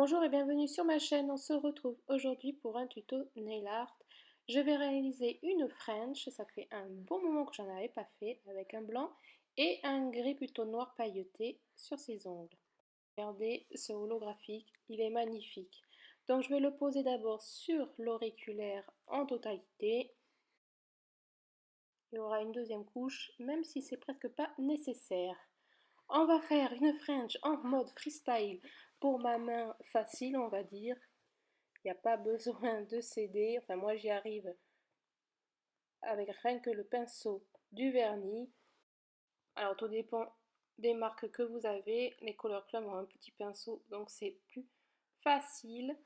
Bonjour et bienvenue sur ma chaîne, on se retrouve aujourd'hui pour un tuto nail art. Je vais réaliser une French, ça fait un bon moment que j'en avais pas fait, avec un blanc et un gris plutôt noir pailleté sur ses ongles. Regardez ce holographique, il est magnifique. Donc je vais le poser d'abord sur l'auriculaire en totalité. Il y aura une deuxième couche, même si c'est presque pas nécessaire. On va faire une French en mode freestyle pour ma main facile, on va dire. Il n'y a pas besoin de s'aider. Enfin, moi, j'y arrive avec rien que le pinceau, du vernis. Alors, tout dépend des marques que vous avez. Les Color Club ont un petit pinceau, donc c'est plus facile.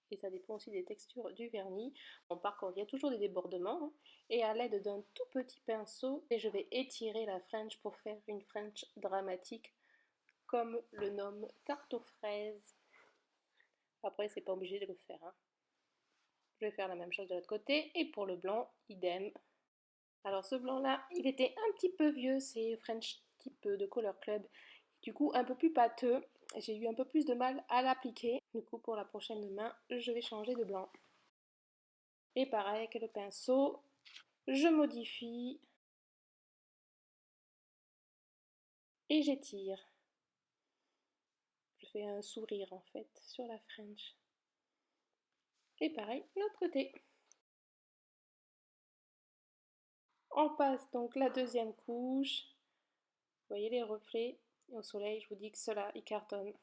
Et ça dépend aussi des textures du vernis. Bon, par contre, il y a toujours des débordements. Hein. Et à l'aide d'un tout petit pinceau, je vais étirer la French pour faire une French dramatique, comme le nomme tarte aux fraises. Après, c'est pas obligé de le faire. Hein. Je vais faire la même chose de l'autre côté. Et pour le blanc, idem. Alors ce blanc-là, il était un petit peu vieux. C'est French type de Color Club. Du coup, un peu plus pâteux. J'ai eu un peu plus de mal à l'appliquer. Du coup, pour la prochaine main, je vais changer de blanc. Et pareil avec le pinceau, je modifie. Et j'étire. Je fais un sourire en fait sur la French. Et pareil, l'autre côté. On passe donc la deuxième couche. Vous voyez les reflets au soleil, je vous dis que cela, il cartonne.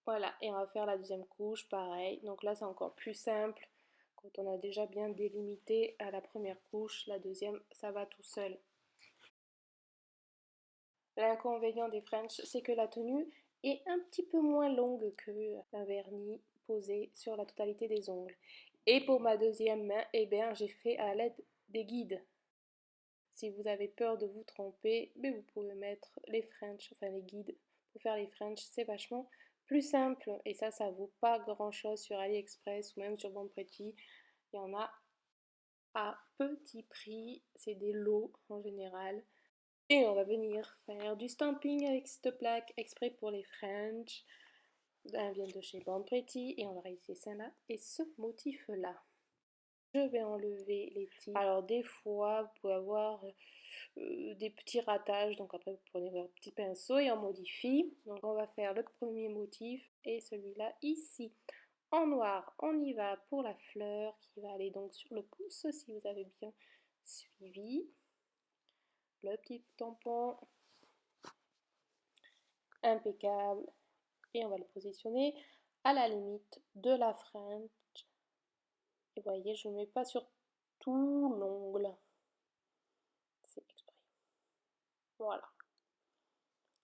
Voilà, et on va faire la deuxième couche, pareil. Donc là, c'est encore plus simple. Quand on a déjà bien délimité à la première couche, la deuxième, ça va tout seul. L'inconvénient des French, c'est que la tenue est un petit peu moins longue que un vernis posé sur la totalité des ongles. Et pour ma deuxième main, eh bien, j'ai fait à l'aide des guides. Si vous avez peur de vous tromper, mais vous pouvez mettre les French, enfin les guides pour faire les French, c'est vachement plus simple. Et ça vaut pas grand chose sur AliExpress ou même sur Bonpreti. Il y en a à petit prix, c'est des lots en général. Et on va venir faire du stamping avec cette plaque exprès pour les French. Elle vient de chez Bonpreti et on va réaliser celle-là et ce motif-là. Je vais enlever les tiges. Alors des fois, vous pouvez avoir des petits ratages, donc après vous prenez votre petit pinceau et on modifie. Donc on va faire le premier motif et celui-là ici. En noir, on y va pour la fleur qui va aller donc sur le pouce si vous avez bien suivi. Le petit tampon, impeccable. Et on va le positionner à la limite de la French. Et vous voyez, je ne mets pas sur tout l'ongle. C'est exprès. Voilà.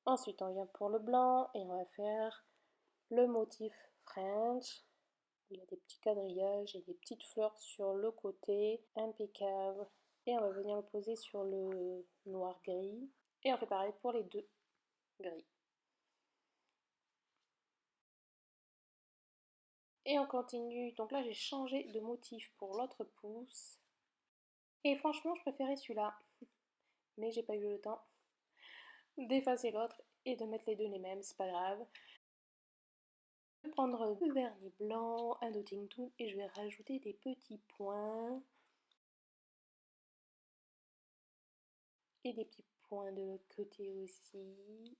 Ensuite, on vient pour le blanc et on va faire le motif French. Il y a des petits quadrillages et des petites fleurs sur le côté. Impeccable. Et on va venir le poser sur le noir-gris. Et on fait pareil pour les deux gris. Et on continue. Donc là, j'ai changé de motif pour l'autre pouce. Et franchement, je préférais celui-là. Mais j'ai pas eu le temps d'effacer l'autre et de mettre les deux les mêmes, c'est pas grave. Je vais prendre du vernis blanc, un dotting tool et je vais rajouter des petits points. Et des petits points de l'autre côté aussi.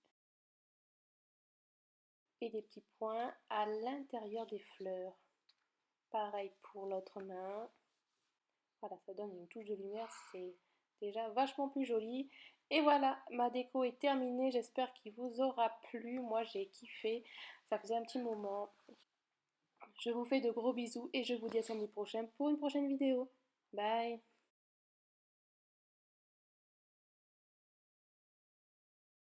Et des petits points à l'intérieur des fleurs. Pareil pour l'autre main. Voilà, ça donne une touche de lumière, c'est déjà vachement plus joli. Et voilà, ma déco est terminée, j'espère qu'il vous aura plu. Moi j'ai kiffé, ça faisait un petit moment. Je vous fais de gros bisous et je vous dis à samedi prochain pour une prochaine vidéo. Bye!